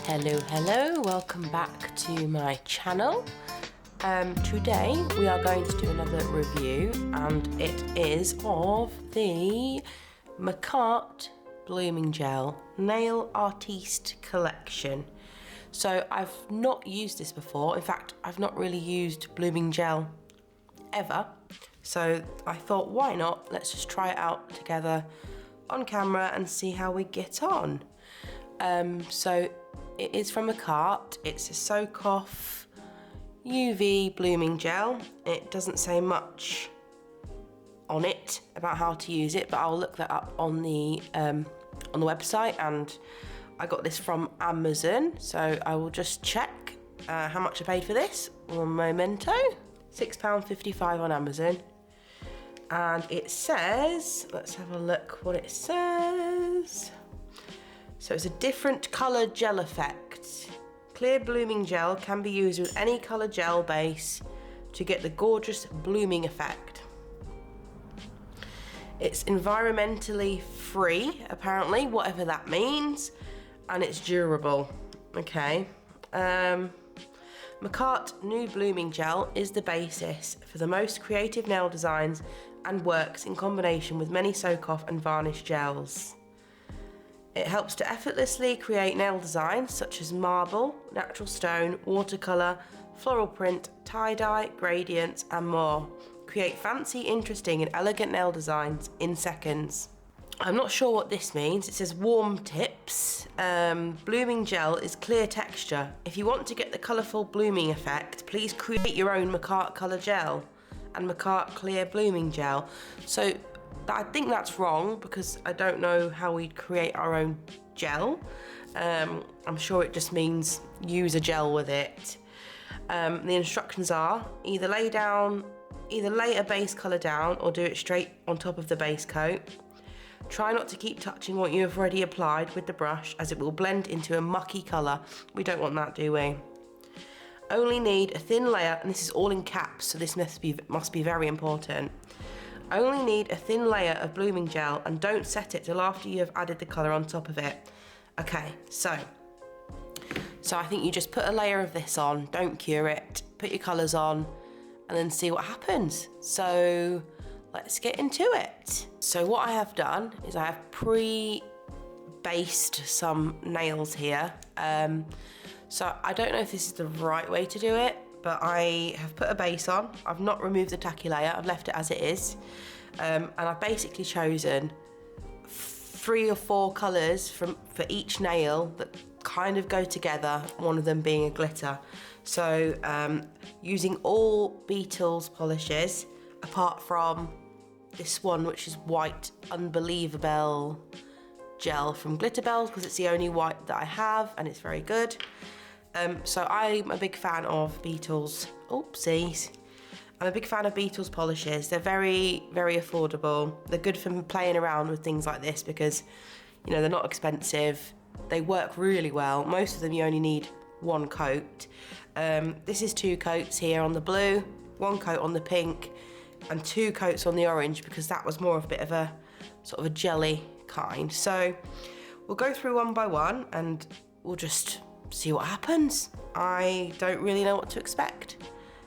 Hello, welcome back to my channel. Today we are going to do another review, and it is of the Makartt Blooming Gel Nail Artiste Collection. So I've not used this before. In fact, I've not really used Blooming Gel ever. So I thought, why not? Let's just try it out together on camera and see how we get on. So it is from Makartt. It's a Soak Off UV Blooming Gel. It doesn't say much on it about how to use it, but I'll look that up on the website. And I got this from Amazon, so I will just check how much I paid for this. One momento. £6.55 on Amazon. And it says, let's have a look what it says. So it's a different colour gel effect. Clear blooming gel can be used with any colour gel base to get the gorgeous blooming effect. It's environmentally free, apparently, whatever that means, and it's durable. Okay. Makartt New Blooming Gel is the basis for the most creative nail designs and works in combination with many soak-off and varnish gels. It helps to effortlessly create nail designs such as marble, natural stone, watercolour, floral print, tie-dye, gradients and more. Create fancy, interesting and elegant nail designs in seconds. I'm not sure what this means. It says warm tips. Blooming gel is clear texture. If you want to get the colourful blooming effect, please create your own Makartt colour gel and Makartt clear blooming gel. So I think that's wrong, because I don't know how we'd create our own gel. I'm sure it just means use a gel with it. The instructions are either lay a base colour down or do it straight on top of the base coat. Try not to keep touching what you have already applied with the brush, as it will blend into a mucky colour. We don't want that, do we? Only need a thin layer, and this is all in caps, so this must be very important. Only need a thin layer of blooming gel, and don't set it till after you have added the colour on top of it. Okay, so I think you just put a layer of this on, don't cure it, put your colours on, and then see what happens. So let's get into it. So what I have done is I have pre-based some nails here. So I don't know if this is the right way to do it, but I have put a base on. I've not removed the tacky layer, I've left it as it is. And I've basically chosen 3 or 4 colours for each nail that kind of go together, one of them being a glitter. So using all Beetles polishes, apart from this one, which is white Unbelievabel gel from Glitterbels, because it's the only white that I have and it's very good. So I'm a big fan of Beetles. Oopsies. I'm a big fan of Beetles polishes. They're very, very affordable. They're good for playing around with things like this because, you know, they're not expensive. They work really well. Most of them you only need 1 coat. This is 2 coats here on the blue, 1 coat on the pink, and 2 coats on the orange, because that was more of a bit of a sort of a jelly kind. So we'll go through one by one and we'll just see what happens. I don't really know what to expect.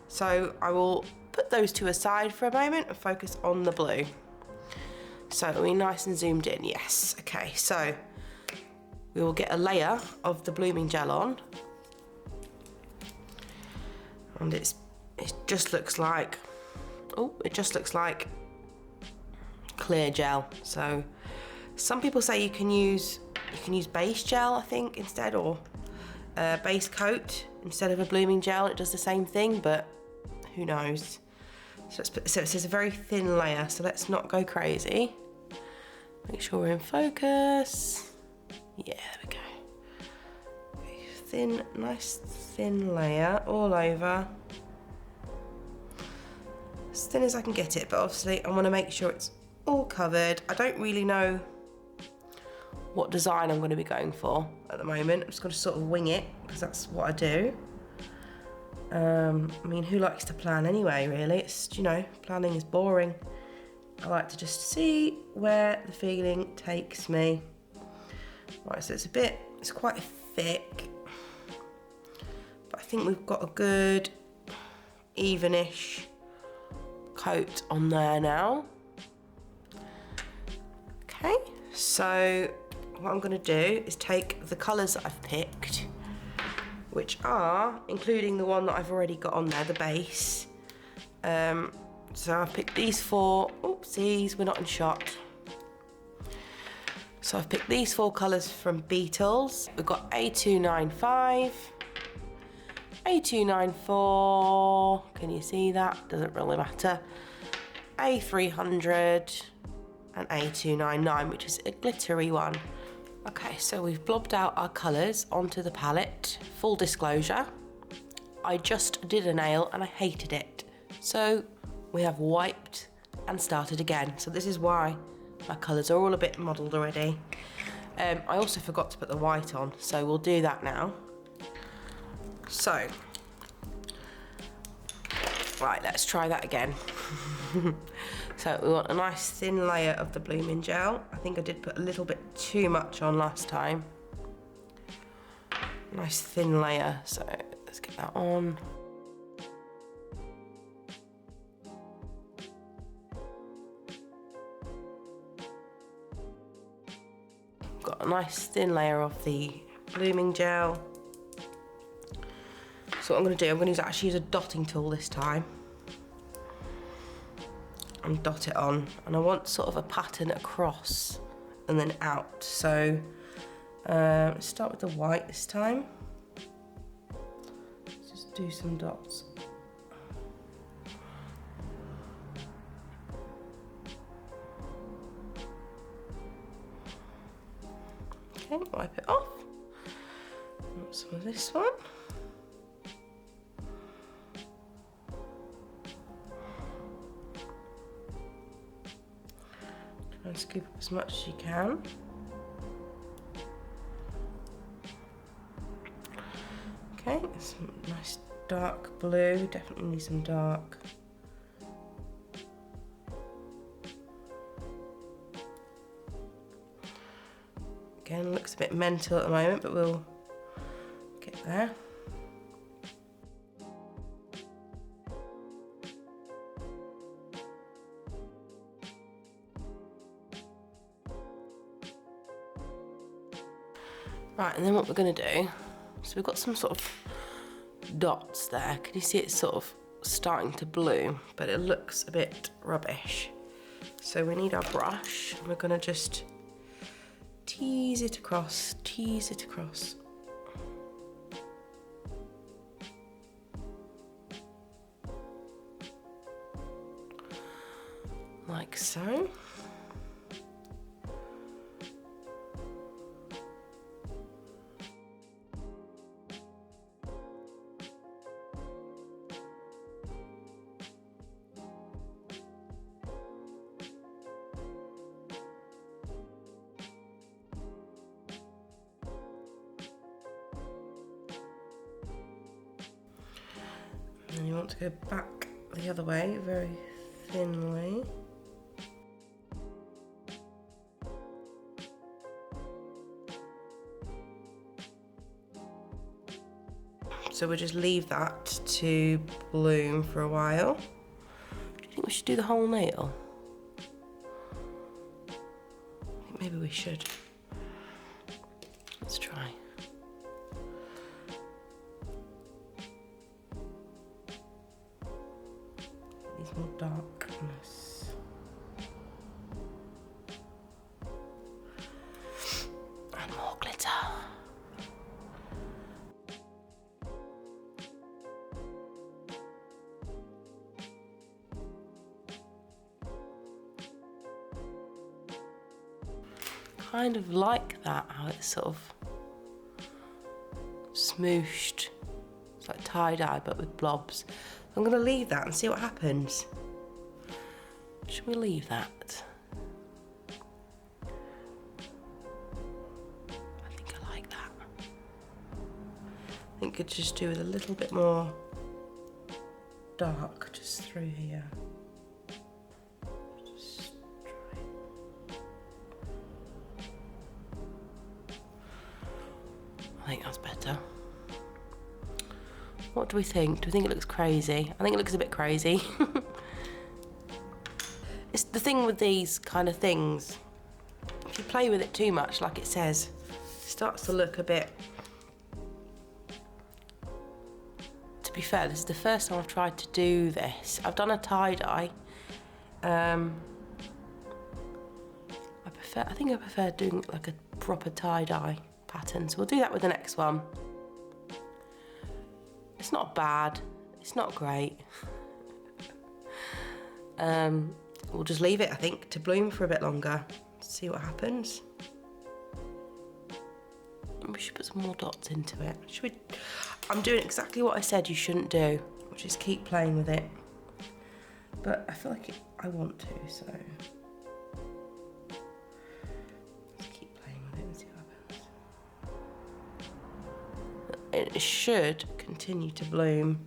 So I will put those 2 aside for a moment and focus on the blue. So are we nice and zoomed in? Yes. Okay, so we will get a layer of the blooming gel on. And it just looks like, clear gel. So some people say you can use base gel, I think, instead, or base coat instead of a blooming gel. It does the same thing, but who knows. So it says a very thin layer, so let's not go crazy. Make sure we're in focus. Yeah, there we go. Thin, nice thin layer all over. As thin as I can get it, but obviously I want to make sure it's all covered. I don't really know what design I'm going to be going for at the moment. I'm just going to sort of wing it, because that's what I do. I mean, who likes to plan anyway, really? It's, you know, planning is boring. I like to just see where the feeling takes me. Right, so it's quite thick. But I think we've got a good evenish coat on there now. Okay, so what I'm going to do is take the colours that I've picked, which are, including the one that I've already got on there, the base. So I've picked these four, oopsies, we're not in shot. So I've picked these four colours from Beetles. We've got A295, A294, can you see that? Doesn't really matter. A300 and A299, which is a glittery one. Okay, so we've blobbed out our colours onto the palette. Full disclosure, I just did a nail and I hated it. So we have wiped and started again. So this is why my colours are all a bit modelled already. I also forgot to put the white on, so we'll do that now. So, right, let's try that again. So we want a nice thin layer of the Blooming Gel. I think I did put a little bit too much on last time. Nice thin layer, so let's get that on. Got a nice thin layer of the Blooming Gel. So what I'm going to do, I'm going to actually use a dotting tool this time and dot it on, and I want sort of a pattern across and then out. So let's start with the white this time. Let's just do some dots. Okay, wipe it off. Some of this one. Try and scoop up as much as you can. Okay, some nice dark blue, definitely need some dark. Again, looks a bit mental at the moment, but we'll get there. Right, and then what we're going to do, so we've got some sort of dots there. Can you see it's sort of starting to bloom, but it looks a bit rubbish. So we need our brush, and we're going to just tease it across, tease it across. Like so. And you want to go back the other way, very thinly. So we'll just leave that to bloom for a while. Do you think we should do the whole nail? I think maybe we should. Let's try. Needs more darkness. And more glitter. Kind of like that, how it's sort of smooshed. It's like tie-dye but with blobs. I'm going to leave that and see what happens. Should we leave that? I think I like that. I think could just do with a little bit more dark just through here. Just try. I think that's better. What do we think? Do we think it looks crazy? I think it looks a bit crazy. It's the thing with these kind of things. If you play with it too much, like it says, it starts to look a bit... To be fair, this is the first time I've tried to do this. I've done a tie-dye. I think I prefer doing like a proper tie-dye pattern, so we'll do that with the next one. It's not bad, it's not great. We'll just leave it, I think, to bloom for a bit longer, see what happens. We should put some more dots into it. I'm doing exactly what I said you shouldn't do, which is keep playing with it. But I feel like I want to, so... Let's keep playing with it and see what happens. It should continue to bloom.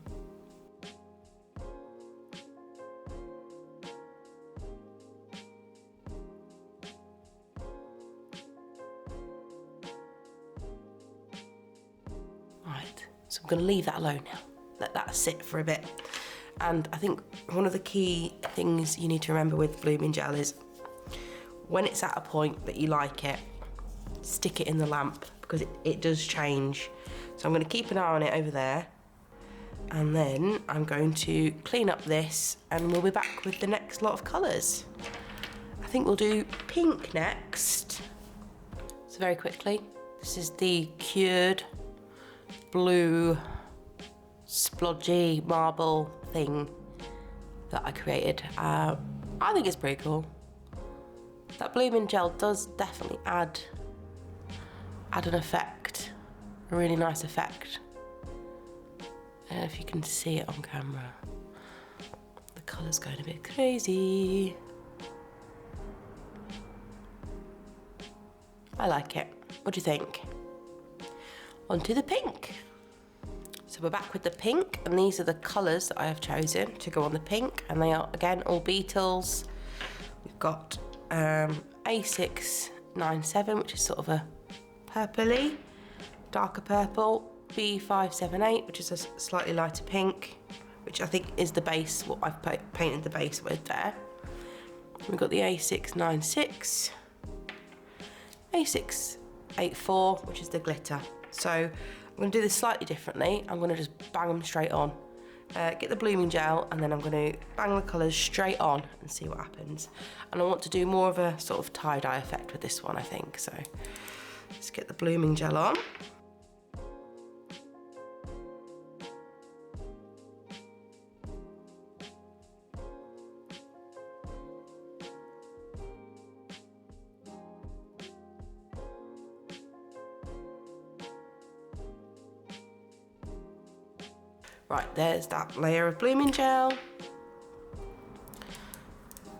Right, so I'm going to leave that alone now. Let that sit for a bit. And I think one of the key things you need to remember with blooming gel is when it's at a point that you like it, stick it in the lamp, because it does change. So I'm going to keep an eye on it over there, and then I'm going to clean up this and we'll be back with the next lot of colours. I think we'll do pink next. So very quickly, this is the cured blue splodgy marble thing that I created. I think it's pretty cool. That blooming gel does definitely add an effect, a really nice effect. I don't know if you can see it on camera. The colour's going a bit crazy. I like it. What do you think? On to the pink. So we're back with the pink, and these are the colours that I have chosen to go on the pink, and they are, again, all Beetles. We've got A697, which is sort of a purpley, darker purple, B578, which is a slightly lighter pink, which I think is the base, what I've painted the base with there. We've got the A696, A684, which is the glitter. So I'm going to do this slightly differently. I'm going to just bang them straight on. Get the blooming gel, and then I'm going to bang the colours straight on and see what happens. And I want to do more of a sort of tie-dye effect with this one, I think. So let's get the blooming gel on. Right, there's that layer of blooming gel.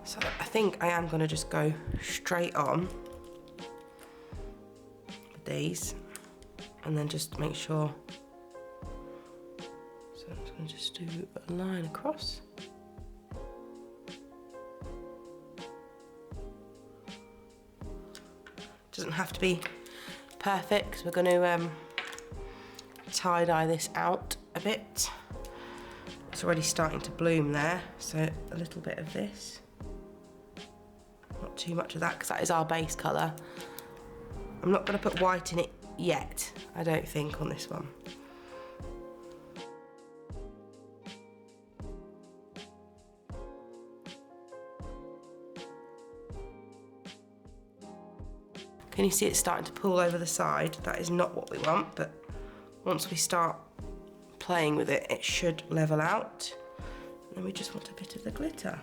So I think I am going to just go straight on with these, and then just make sure. So I'm just going to just do a line across. Doesn't have to be perfect, because we're going to tie-dye this out a bit. It's already starting to bloom there, so a little bit of this. Not too much of that, because that is our base colour. I'm not going to put white in it yet, I don't think, on this one. Can you see it starting to pull over the side? That is not what we want, but once we start playing with it, it should level out. And then we just want a bit of the glitter.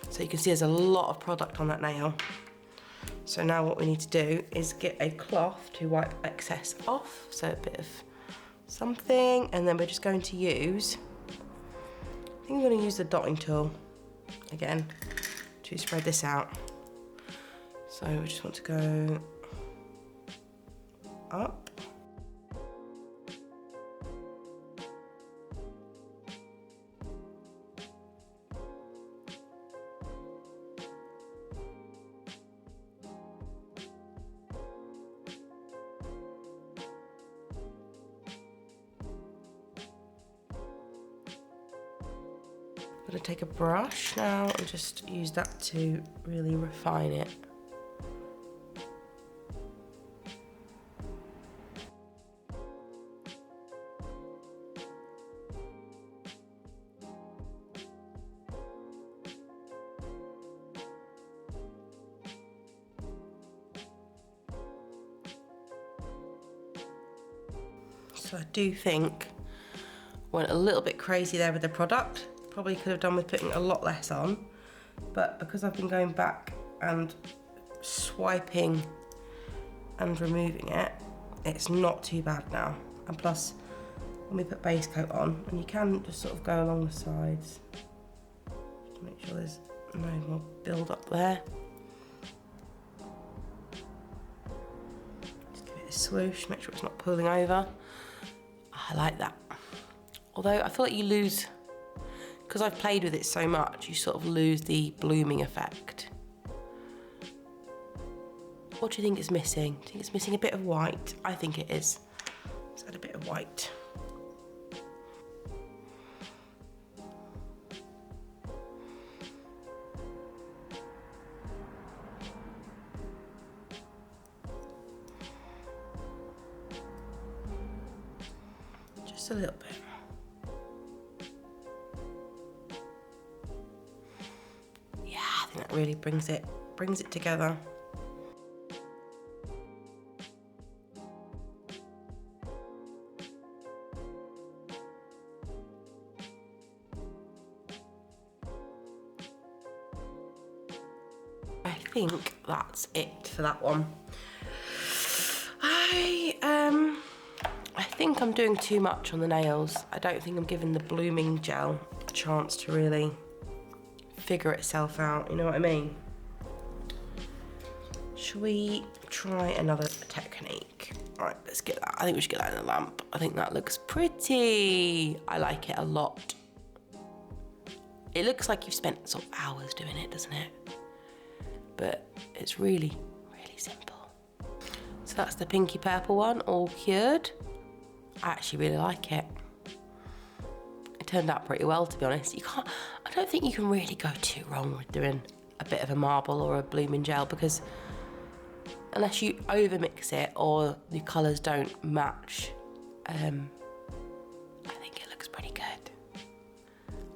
So you can see there's a lot of product on that nail. So now what we need to do is get a cloth to wipe excess off. So a bit of something, and then we're just going to use, I think I'm going to use the dotting tool again to spread this out. So we just want to go up. I'm going to take a brush now and just use that to really refine it. So I do think I went a little bit crazy there with the product. Probably could have done with putting a lot less on, but because I've been going back and swiping and removing it, it's not too bad now. And plus, when we put base coat on, and you can just sort of go along the sides, just to make sure there's no more build up there. Just give it a swoosh, make sure it's not pulling over. I like that. Although I feel like you lose, because I've played with it so much, you sort of lose the blooming effect. What do you think is missing? Do you think it's missing a bit of white? I think it is. Let's add a bit of white. Just a little bit. Yeah, I think that really brings it together. I think that's it for that one. I think I'm doing too much on the nails. I don't think I'm giving the blooming gel a chance to really figure itself out, you know what I mean? Should we try another technique? All right, let's get that. I think we should get that in the lamp. I think that looks pretty. I like it a lot. It looks like you've spent sort of hours doing it, doesn't it? But it's really, really simple. So that's the pinky purple one, all cured. I actually really like it. It turned out pretty well, to be honest. I don't think you can really go too wrong with doing a bit of a marble or a blooming gel, because unless you over mix it or the colours don't match, I think it looks pretty good.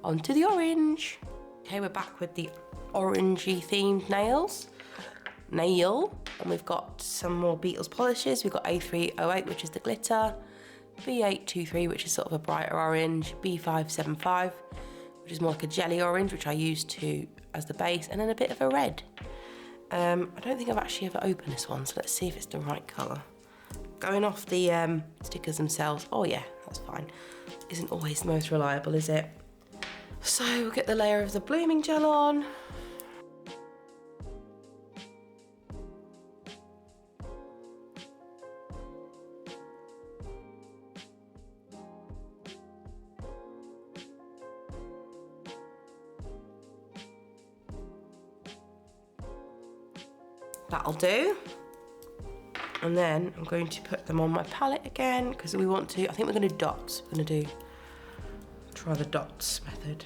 On to the orange. Okay, we're back with the orangey themed nail, and we've got some more Beetles polishes. We've got A308, which is the glitter, B823, which is sort of a brighter orange, B575, which is more like a jelly orange, which I use as the base, and then a bit of a red. I don't think I've actually ever opened this one, so let's see if it's the right colour. Going off the stickers themselves, oh yeah, that's fine. Isn't always the most reliable, is it? So we'll get the layer of the blooming gel on. That'll do. And then I'm going to put them on my palette again, because we want to, I think we're going to do dots. We're going to try the dots method.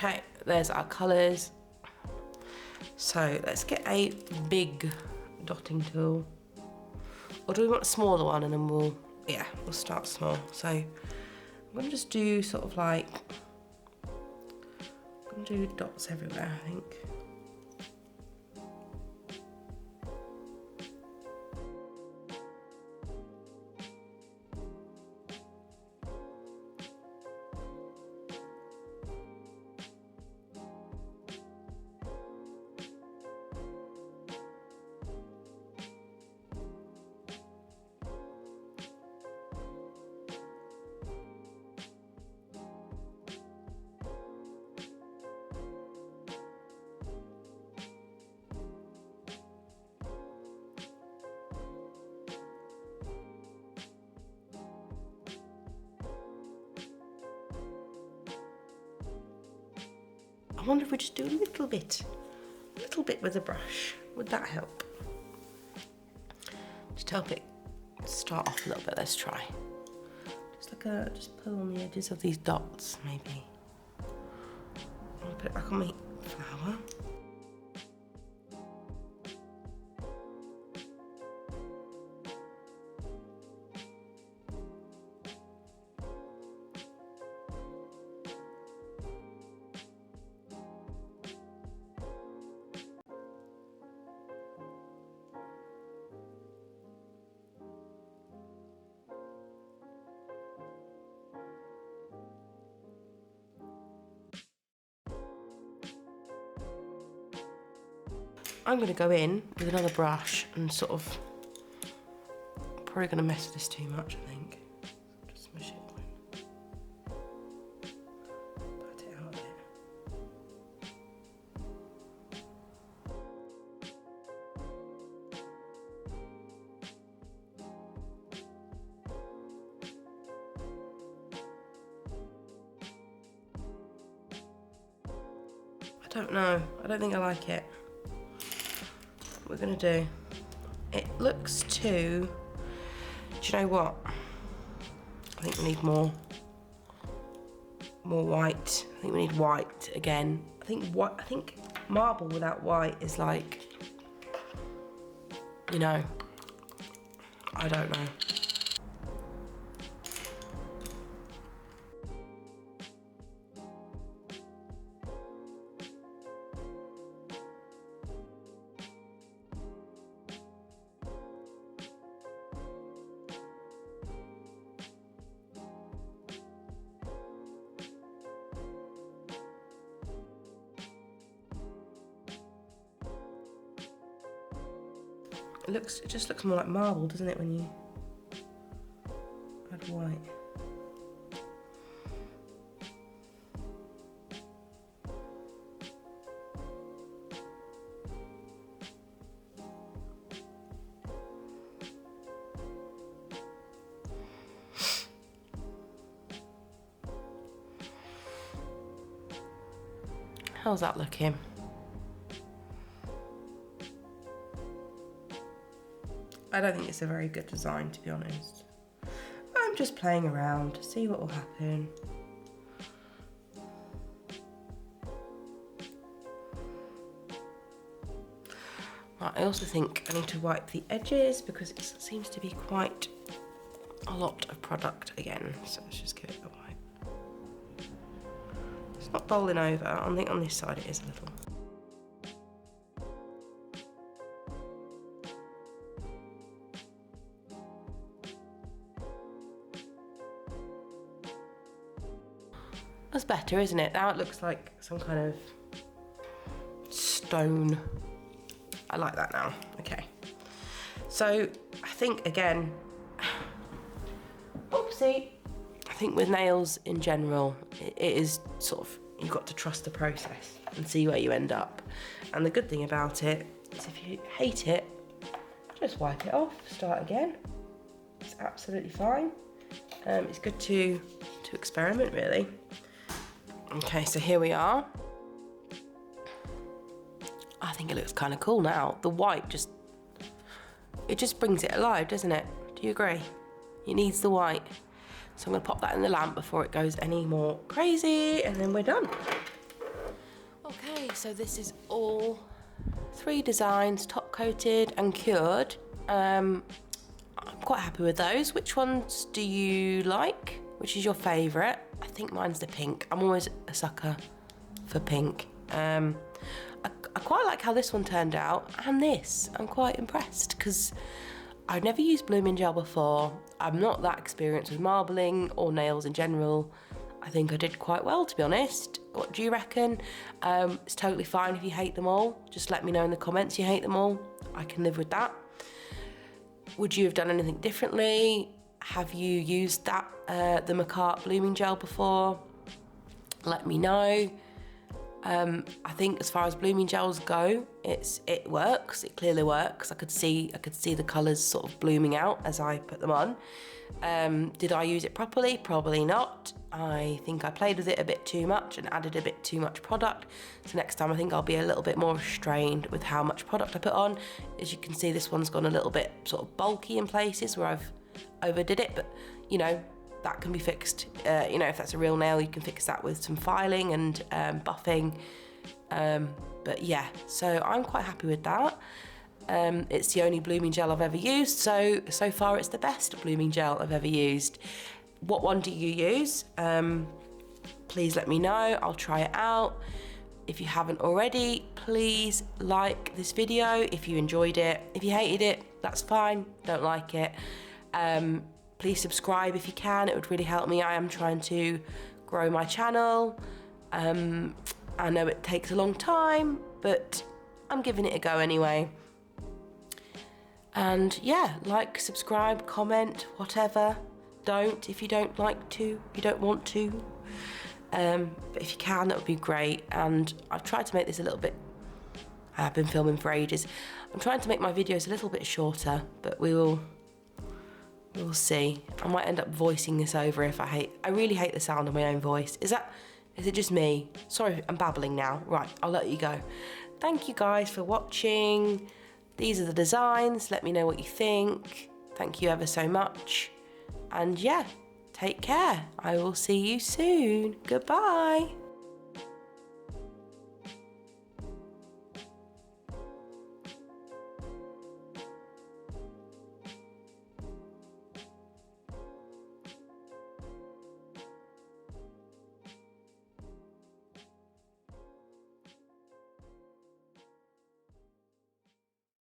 Okay, there's our colours. So let's get a big dotting tool. Or do we want a smaller one, and then we'll start small. So I'm gonna just do sort of like, I'm gonna do dots everywhere, I think. wonder if we just do a little bit with the brush. Would that help? Just help it start off a little bit. Let's try. Just pull on the edges of these dots, maybe. I'll put it back on my flower. I'm going to go in with another brush and sort of, probably going to mess with this too much, I think. Just smush it in. Pat it out a bit. I don't know. I don't think I like it. What we're gonna do, it looks too, do you know what, I think we need more white. I think we need white again. I think marble without white is like, you know, I don't know. It just looks more like marble, doesn't it, when you add white? How's that looking? I don't think it's a very good design, to be honest. I'm just playing around to see what will happen. Right, I also think I need to wipe the edges because it seems to be quite a lot of product again. So let's just give it a wipe. It's not bowling over. I think on this side it is a little. That's better, isn't it? Now it looks like some kind of stone. I like that now. Okay. So I think again, oopsie. I think with nails in general, it is sort of, you've got to trust the process and see where you end up. And the good thing about it is if you hate it, just wipe it off, start again. It's absolutely fine. It's good to experiment, really. Okay, so here we are. I think it looks kind of cool now. The white just brings it alive, doesn't it? Do you agree? It needs the white. So I'm gonna pop that in the lamp before it goes any more crazy, and then we're done. Okay, so this is all 3 designs, top coated and cured. I'm quite happy with those. Which ones do you like? Which is your favourite? I think mine's the pink. I'm always a sucker for pink. I quite like how this one turned out, and this. I'm quite impressed because I've never used Blooming Gel before. I'm not that experienced with marbling or nails in general. I think I did quite well, to be honest. What do you reckon? It's totally fine if you hate them all. Just let me know in the comments you hate them all. I can live with that. Would you have done anything differently? Have you used that, the Makartt Blooming Gel before? Let me know. I think as far as blooming gels go, it works. It clearly works. I could see the colours sort of blooming out as I put them on. Did I use it properly? Probably not. I think I played with it a bit too much and added a bit too much product. So next time I think I'll be a little bit more restrained with how much product I put on. As you can see, this one's gone a little bit sort of bulky in places where I've overdid it, but you know, that can be fixed. You know, if that's a real nail, you can fix that with some filing and buffing. But yeah, so I'm quite happy with that. It's the only blooming gel I've ever used, so far it's the best blooming gel I've ever used. What one do you use? Please let me know. I'll try it out. If you haven't already, please like this video if you enjoyed it. If you hated it, that's fine. Don't like it. Please subscribe if you can. It would really help me. I am trying to grow my channel. I know it takes a long time, but I'm giving it a go anyway. And yeah, like, subscribe, comment, whatever. Don't if you don't like to, you don't want to. But if you can, that would be great. And I've tried to make this a little bit, I've been filming for ages. I'm trying to make my videos a little bit shorter, but we'll see. I might end up voicing this over if I really hate the sound of my own voice. Is it just me? Sorry, I'm babbling now. Right, I'll let you go. Thank you guys for watching. These are the designs. Let me know what you think. Thank you ever so much. And yeah, take care. I will see you soon. Goodbye.